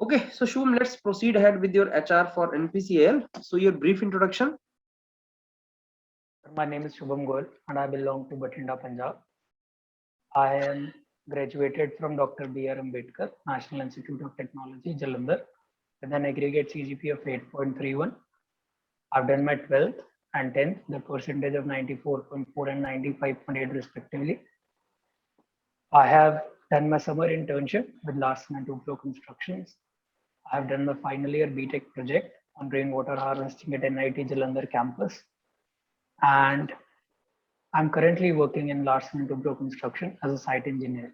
Okay, so Shubham, let's proceed ahead with your HR for NPCL. So your brief introduction. My name is Shubham Goel and I belong to Bathinda, Punjab. I am graduated from Dr. B.R. Ambedkar, National Institute of Technology, Jalandhar, with an aggregate CGPA of 8.31. I've done my 12th and 10th, the percentage of 94.4 and 95.8 respectively. I have done my summer internship with Larsen & Toubro Constructions. I have done the final year BTech project on rainwater harvesting at NIT Jalandhar campus. And I'm currently working in Larsen & Toubro Construction as a site engineer.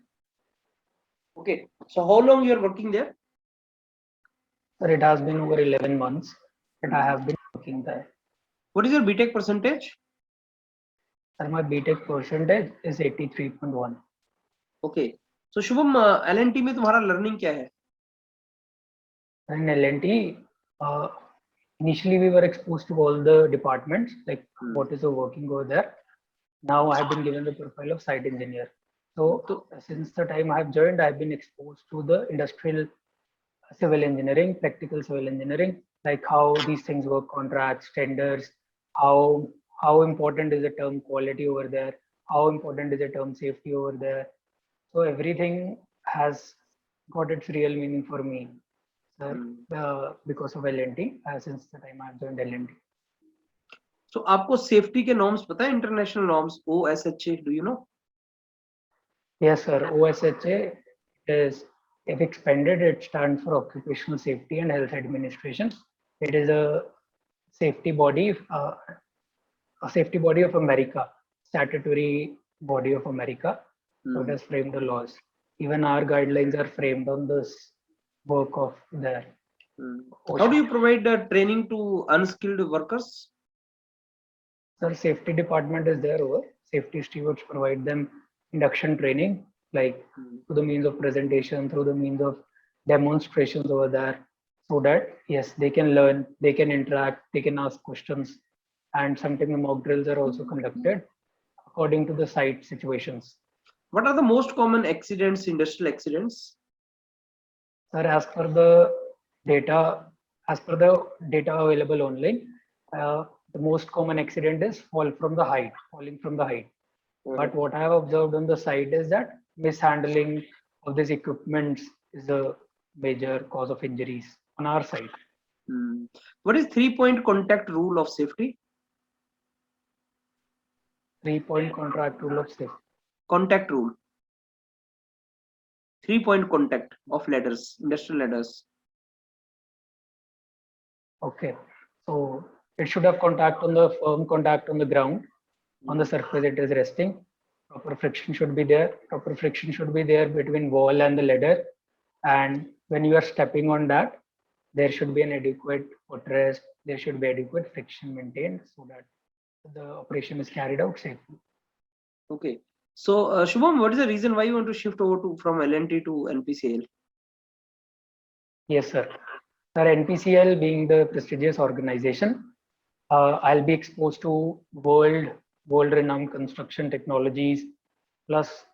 Okay, so how long you are working there? Sir, it has been over 11 months that I have been working there. What is your BTech percentage? Sir, my BTech percentage is 83.1. Okay, so Shubham, L&T में तुम्हारा learning क्या है? In L&T, initially we were exposed to all the departments, like what is the working over there. Now I have been given the profile of site engineer. So since the time I have joined, I have been exposed to the industrial civil engineering, practical civil engineering, like how these things work, contracts, tenders, how important is the term quality over there, how important is the term safety over there. So everything has got its real meaning for me, sir, because of L&T, since the time I have joined L&T. So आपको safety के norms पता है? International norms, OSHA, do you know? Yes, sir. OSHA is, if expanded, it stands for Occupational Safety and Health Administration. It is a safety body of America, statutory body of America. So it has framed the laws. Even our guidelines are framed on this work of their. How do you provide training to unskilled workers? Sir, safety department is there over. Safety stewards provide them induction training, like through the means of presentation, through the means of demonstrations over there, so that yes, they can learn, they can interact, they can ask questions, and sometimes the mock drills are also conducted according to the site situations. What are the most common accidents, industrial accidents? Sir, as per the data available online, the most common accident is falling from the height. But what I have observed on the site is that mishandling of these equipments is a major cause of injuries on our side. What is 3-point contact rule of safety? 3-point contact rule of safety. Contact rule. 3-point contact of ladders, industrial ladders. Okay, so it should have firm contact on the ground. On the surface it is resting. Proper friction should be there. Proper friction should be there between wall and the ladder. And when you are stepping on that, there should be an adequate footrest. There should be adequate friction maintained so that the operation is carried out safely. Okay. So Shubham, what is the reason why you want to shift over from L&T to NPCL? Yes, sir. Sir, NPCL being the prestigious organization, I'll be exposed to world-renowned construction technologies. Plus,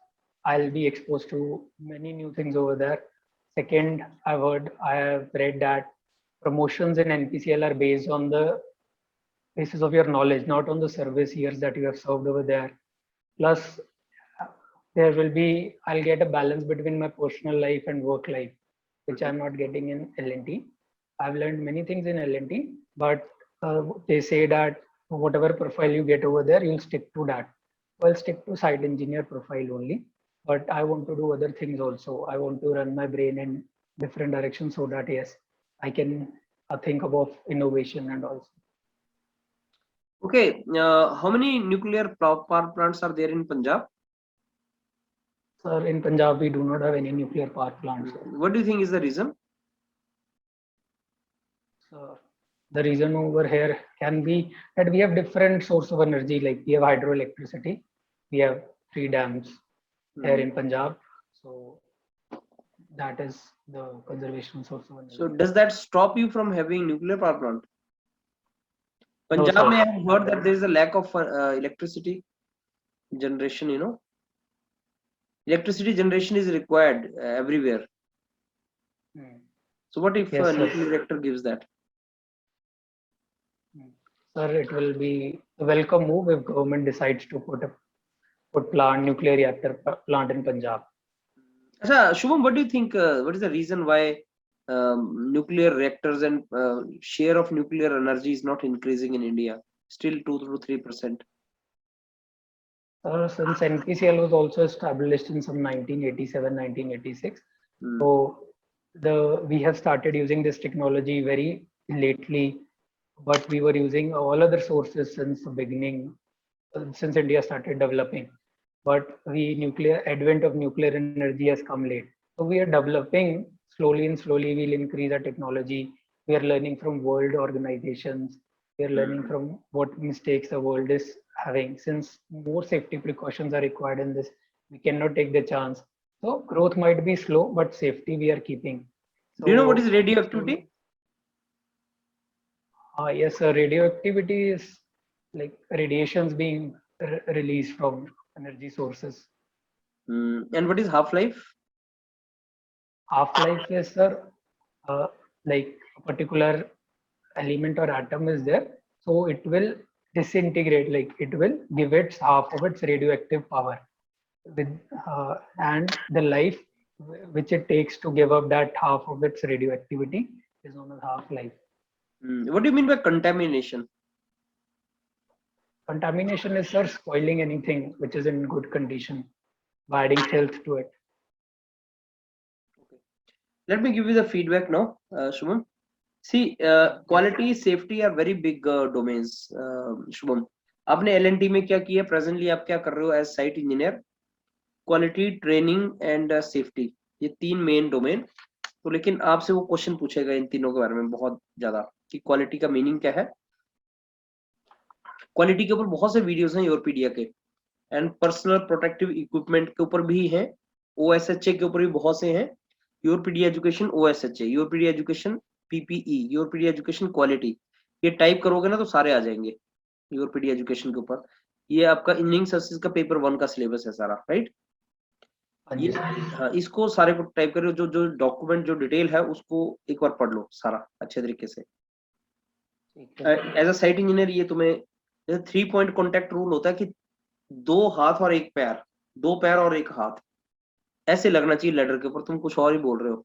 I'll be exposed to many new things over there. Second, I have read that promotions in NPCL are based on the basis of your knowledge, not on the service years that you have served over there. Plus, I'll get a balance between my personal life and work life, which I'm not getting in L&T. I've learned many things in L&T, but they say that whatever profile you get over there, you'll stick to that. I'll stick to site engineer profile only, but I want to do other things also. I want to run my brain in different directions so that yes, I can think about innovation and also. Okay, how many nuclear power plants are there in Punjab? Sir, in Punjab, we do not have any nuclear power plants. What do you think is the reason? So the reason over here can be that we have different source of energy, like we have hydroelectricity, we have 3 dams here in Punjab. So that is the conservation source of energy. So does that stop you from having nuclear power plant? No, Punjab, I have heard that there is a lack of electricity generation, you know. Electricity generation is required everywhere. So what if Yes, sir. nuclear reactor gives that? Sir, it will be a welcome move if government decides to put nuclear reactor plant in Punjab. Shubham, what do you think? What is the reason why nuclear reactors and share of nuclear energy is not increasing in India? Still 2 to 3%. Since NPCL was also established in some 1987, 1986, Hmm. so we have started using this technology very lately, but we were using all other sources since the beginning, since India started developing. But the advent of nuclear energy has come late. So we are developing slowly and slowly. We'll increase our technology. We are learning from world organizations. We are learning from what mistakes the world is having. Since more safety precautions are required in this, we cannot take the chance. So growth might be slow, but safety we are keeping. So, do you know what is radioactivity? Yes, radioactivity is like radiations being released from energy sources. And what is half-life? Half-life is, sir, like a particular element or atom is there, so it will disintegrate, like it will give its half of its radioactive power with and the life which it takes to give up that half of its radioactivity is known as half-life. What do you mean by contamination? Contamination is, sir, spoiling anything which is in good condition by adding filth to it. Let me give you the feedback now, Shubham. See, quality, safety are very big domains. Shubham, आपने L&T में क्या किया? Presently आप क्या कर रहे हो as site engineer? Quality, training and safety. ये 3 main domain. तो लेकिन आपसे वो क्वेश्चन पूछेगा इन तीनों के बारे में बहुत ज्यादा कि क्वालिटी का मीनिंग क्या है. क्वालिटी के ऊपर बहुत से वीडियोस हैं यूरोपीडिया के, एंड पर्सनल प्रोटेक्टिव इक्विपमेंट के ऊपर भी हैं, OSHA के ऊपर भी बहुत से हैं, Europedia education OSHA, Europedia education PPE, Europedia education quality. ये टाइप करोगे ना तो सारे आ जाएंगे यूरोपीडिया एजुकेशन के ऊपर. ये आपका इंजीनियरिंग सर्विसेज का पेपर 1 का सिलेबस है सारा, राइट? ये हाँ, इसको सारे को टाइप करो, जो जो डॉक्यूमेंट जो डिटेल है उसको एक बार पढ़ लो सारा अच्छे तरीके से. एज अ साइट इंजीनियर ये तुम्हें 3 पॉइंट कॉन्टेक्ट रूल होता है कि 2 हाथ और 1 पैर, 2 पैर और 1 हाथ ऐसे लगना चाहिए लेडर के ऊपर. तुम कुछ और ही बोल रहे हो,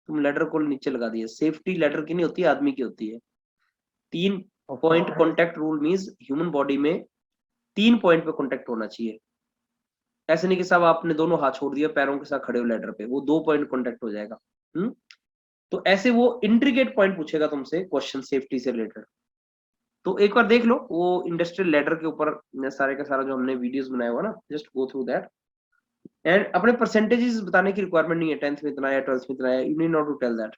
तुम लेडर को नीचे लगा दिया. सेफ्टी लेडर की नहीं होती, आदमी की होती है. 3 point contact rule means human body में 3 पॉइंट पे कॉन्टेक्ट होना चाहिए. ऐसे नहीं कि साहब आपने दोनों हाथ छोड़ दिया, पैरों के साथ खड़े हो लेडर पे, वो 2 पॉइंट कॉन्टेक्ट हो जाएगा. तो ऐसे वो इंट्रिकेट पॉइंट पूछेगा तुमसे क्वेश्चन सेफ्टी से रिलेटेड. तो एक बार देख लो वो इंडस्ट्रियल लेडर के ऊपर सारे का सारा जो हमने वीडियोस बनाया हुआ ना, just go through that. And अपने परसेंटेजेस बताने की रिक्वायरमेंट नहीं है, 10th में इतना या 12th में इतना है, you need not to tell that.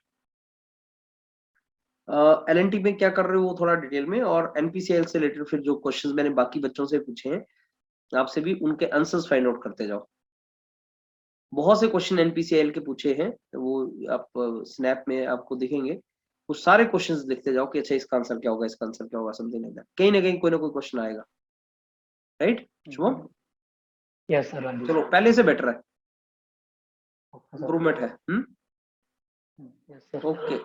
L&T में क्या कर रहे हो वो थोड़ा डिटेल में, और NPCL से रिलेटेड फिर जो क्वेश्चंस मैंने बाकी बच्चों से पूछे हैं आपसे भी उनके आंसर्स फाइंड आउट करते जाओ. बहुत से क्वेश्चन NPCL के पूछे हैं, वो आप स्नैप में आपको दिखेंगे. वो सारे क्वेश्चंस देखते जाओ कि अच्छा इसका आंसर क्या होगा, इसका आंसर क्या होगा, समथिंग लाइक दैट. कहीं ना कहीं कोई ना कोई क्वेश्चन आएगा, राइट शुभम? Yes sir. चलो पहले से बेटर है, Okay, sir. इम्प्रूवमेंट है. Yes, sir. ओके.